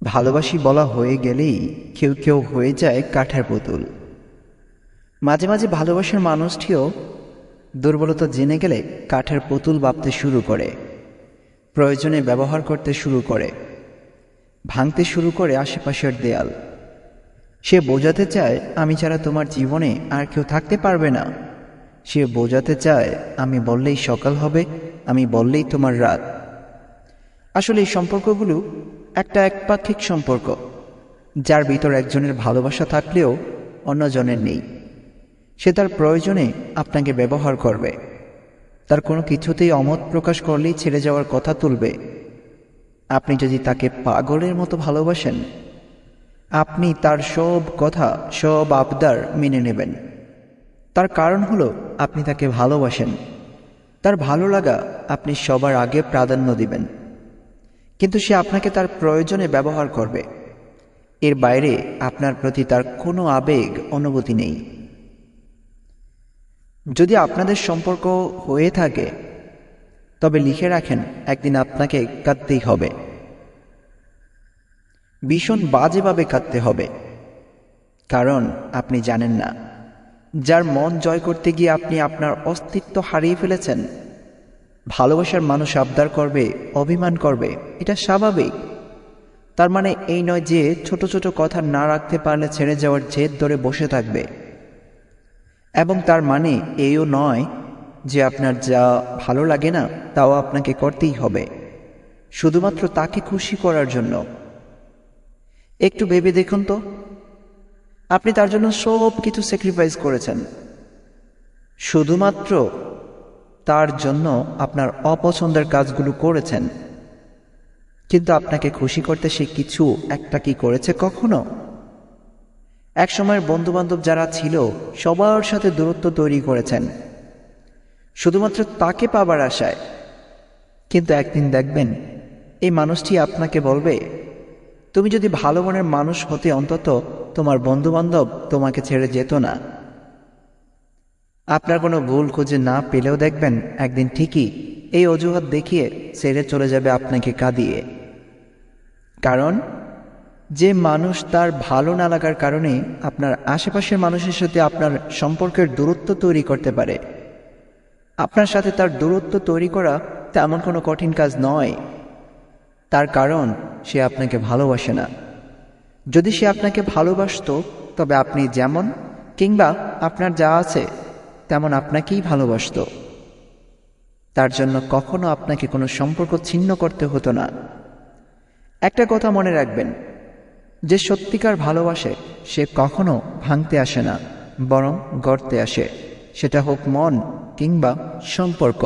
ভালোবাসি বলা হয়ে গেলেই কেউ কেউ হয়ে যায় কাঠের পুতুল। মাঝে মাঝে ভালোবাসার মানুষটিও দুর্বলতা জেনে গেলে কাঠের পুতুল ভাবতে শুরু করে, প্রয়োজনে ব্যবহার করতে শুরু করে, ভাঙতে শুরু করে আশেপাশের দেয়াল। সে বোঝাতে চায় আমি ছাড়া তোমার জীবনে আর কেউ থাকতে পারবে না। সে বোঝাতে চায় আমি বললেই সকাল হবে, আমি বললেই তোমার রাত। আসলে এই সম্পর্কগুলো একটা একপাক্ষিক সম্পর্ক, যার ভিতর একজনের ভালোবাসা থাকলেও অন্যজনের নেই। সে তার প্রয়োজনে আপনাকে ব্যবহার করবে, তার কোনো কিছুতেই অমত প্রকাশ করলেই ছেড়ে যাওয়ার কথা তুলবে। আপনি যদি তাকে পাগলের মতো ভালোবাসেন, আপনি তার সব কথা, সব আবদার মেনে নেবেন। তার কারণ হলো আপনি তাকে ভালোবাসেন, তার ভালো লাগা আপনি সবার আগে প্রাধান্য দিবেন। কিন্তু সে আপনাকে তার প্রয়োজনে ব্যবহার করবে, এর বাইরে আপনার প্রতি তার কোনো আবেগ অনুভূতি নেই। যদি আপনাদের সম্পর্ক হয়ে থাকে তবে লিখে রাখেন, একদিন আপনাকে কাঁদতেই হবে, ভীষণ বাজেভাবে কাঁদতে হবে। কারণ আপনি জানেন না, যার মন জয় করতে গিয়ে আপনি আপনার অস্তিত্ব হারিয়ে ফেলেছেন। ভালোবাসার মানুষ আবদার করবে, অভিমান করবে, এটা স্বাভাবিক। তার মানে এই নয় যে ছোট ছোট কথা না রাখতে পারলে ছেড়ে যাওয়ার জেদ ধরে বসে থাকবে। এবং তার মানে এইও নয় যে আপনার যা ভালো লাগে না তাও আপনাকে করতেই হবে, শুধুমাত্র তাকে খুশি করার জন্য। একটু ভেবে দেখুন তো, আপনি তার জন্য সব কিছু স্যাক্রিফাইস করেছেন, শুধুমাত্র তার জন্য আপনার অপছন্দের কাজগুলো করেছেন। কিন্তু আপনাকে খুশি করতে সে কিছু একটা কি করেছে কখনো? এক সময়ের বন্ধুবান্ধব যারা ছিল সবার সাথে দূরত্ব তৈরি করেছেন শুধুমাত্র তাকে পাবার আশায়। কিন্তু একদিন দেখবেন এই মানুষটি আপনাকে বলবে, তুমি যদি ভালো মনের মানুষ হতে অন্তত তোমার বন্ধুবান্ধব তোমাকে ছেড়ে যেত না। আপনার কোনো ভুল খুঁজে না পেলেও দেখবেন একদিন ঠিকই এই অজুহাত দেখিয়ে ছেড়ে চলে যাবে আপনাকে কাঁদিয়ে। কারণ যে মানুষ তার ভালো না লাগার কারণে আপনার আশেপাশের মানুষের সাথে আপনার সম্পর্কের দূরত্ব তৈরি করতে পারে, আপনার সাথে তার দূরত্ব তৈরি করা তেমন কোনো কঠিন কাজ নয়। তার কারণ সে আপনাকে ভালোবাসে না। যদি সে আপনাকে ভালোবাসতো তবে আপনি যেমন কিংবা আপনার যা আছে তেমন আপনাকেই ভালোবাসতো। তার জন্য কখনো আপনাকে কোনো সম্পর্ক ছিন্ন করতে হতো না। একটা কথা মনে রাখবেন, যে সত্যিকার ভালোবাসে সে কখনো ভাঙতে আসে না, বরং গড়তে আসে, সেটা হোক মন কিংবা সম্পর্ক।